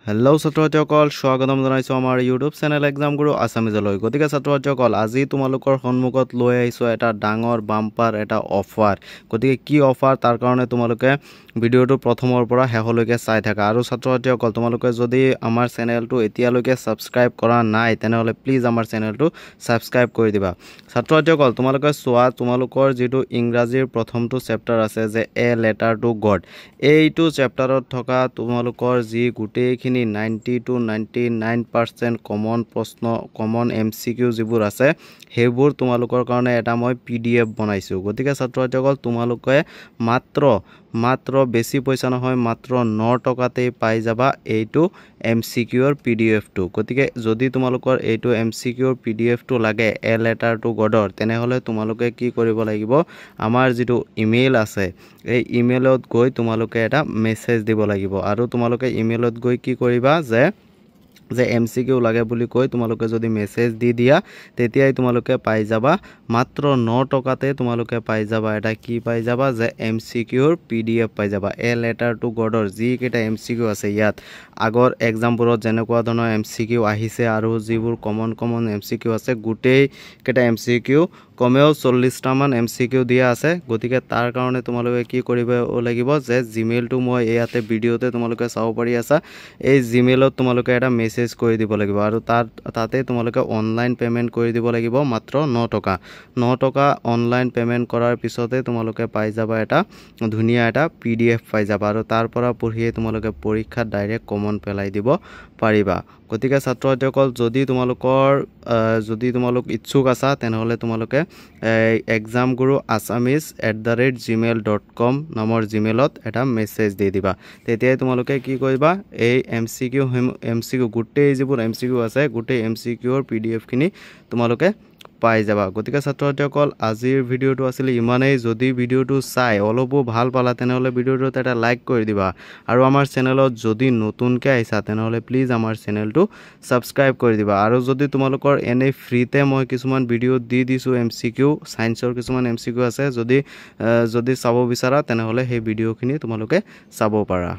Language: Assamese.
হেল্ল' ছাত্ৰসকল স্বাগতম জনাইছোঁ আমাৰ ইউটিউব চেনেল এক্সাম গুৰু আছামিজলৈ। গতিকে ছাত্ৰসকল আজি তোমালোকৰ সন্মুখত লৈ আহিছোঁ এটা ডাঙৰ বাম্পাৰ এটা অফাৰ। গতিকে কি অফাৰ তাৰ কাৰণে তোমালোকে ভিডিঅ'টো প্ৰথমৰ পৰা শেষলৈকে চাই থাকা। আৰু ছাত্ৰসকল তোমালোকে যদি আমাৰ চেনেলটো এতিয়ালৈকে ছাবস্ক্ৰাইব কৰা নাই তেনেহ'লে প্লিজ আমাৰ চেনেলটো ছাবস্ক্ৰাইব কৰি দিবা। ছাত্ৰসকল তোমালোকে চোৱা, তোমালোকৰ যিটো ইংৰাজীৰ প্ৰথমটো চেপ্টাৰ আছে যে এ লেটাৰ টু গড, এইটো চেপ্টাৰত থকা তোমালোকৰ যি গোটেইখিনি 90 to 99% কমন প্ৰশ্ন কমন MCQ যিবোৰ আছে সেইবোৰ তোমালোকৰ কাৰণে এটা মই PDF বনাইছোঁ। গতিকে ছাত্ৰসকল তোমালোকে মাত্ৰ বেছি পইচা নহয়, মাত্ৰ 9 টকাতেই পাই যাবা এইটো MCQৰ PDFটো। গতিকে যদি তোমালোকৰ এইটো MCQৰ PDFটো লাগে এ লেটাৰ টু গডৰ, তেনেহ'লে তোমালোকে কি কৰিব লাগিব, আমাৰ যিটো ইমেইল আছে এই ইমেইলত গৈ তোমালোকে এটা মেছেজ দিব লাগিব। আৰু তোমালোকে ইমেইলত গৈ কি কৰিবা যে MCQ লাগে বুলি কৈ তোমালোকে যদি মেছেজ দি দিয়া তেতিয়াই তোমালোকে পাই যাবা মাত্ৰ 9 টকাতে তোমালোকে পাই যাবা এটা কি পাই যাবা যে MCQৰ PDF পাই যাবা। এ লেটাৰ টু গডৰ যিকেইটা MCQ আছে ইয়াত আগৰ এক্সামবোৰত যেনেকুৱা ধৰণৰ MCQ আহিছে আৰু যিবোৰ কমন MCQ আছে গোটেইকেইটা MCQ কমেও 40টামান MCQ দিয়া আছে। গতিকে তাৰ কাৰণে তোমালোকে কি কৰিব লাগিব যে জিমেইলটো মই ইয়াতে ভিডিঅ'তে তোমালোকে চাব পাৰি আছা, এই জিমেইলত তোমালোকে এটা মেছেজ কৰি দিব লাগিব আৰু তাতে তোমালোকে অনলাইন পে'মেণ্ট কৰি দিব লাগিব মাত্ৰ 9 টকা অনলাইন পে'মেণ্ট কৰাৰ পিছতে তোমালোকে পাই যাবা এটা ধুনীয়া এটা PDF পাই যাবা আৰু তাৰ পৰা পঢ়িয়ে তোমালোকে পৰীক্ষাত ডাইৰেক্ট কমন পেলাই দিব পাৰিবা। গতিকে ছাত্ৰসকল যদি তোমালোক ইচ্ছুক আছা তেনেহ'লে তোমালোকে examguru assamese@gmail.com নামৰ জিমেইলত এটা মেছেজ দি দিবা। তেতিয়াই তোমালোকে কি কৰিবা, এই MCQ গোটেই যিবোৰ MCQ আছে গোটেই MCQৰ PDFখিনি তোমালোকে পাই যাবা। গতিকে ছাত্ৰসকল আজিৰ ভিডিঅ'টো আছিলে ইমানেই। যদি ভিডিঅ'টো চাই অলপো ভাল পালা তেনেহ'লে ভিডিঅ'টোত এটা লাইক কৰি দিবা আৰু আমাৰ চেনেলত যদি নতুনকৈ আহিছা তেনেহ'লে প্লিজ আমাৰ চেনেলটো ছাবস্ক্ৰাইব কৰি দিবা। আৰু যদি তোমালোকৰ এনেই ফ্ৰীতে মই কিছুমান ভিডিঅ' দি দিছোঁ MCQ ছায়েন্সৰ কিছুমান MCQ আছে, যদি চাব বিচাৰা তেনেহ'লে সেই ভিডিঅ'খিনি তোমালোকে চাব পাৰা।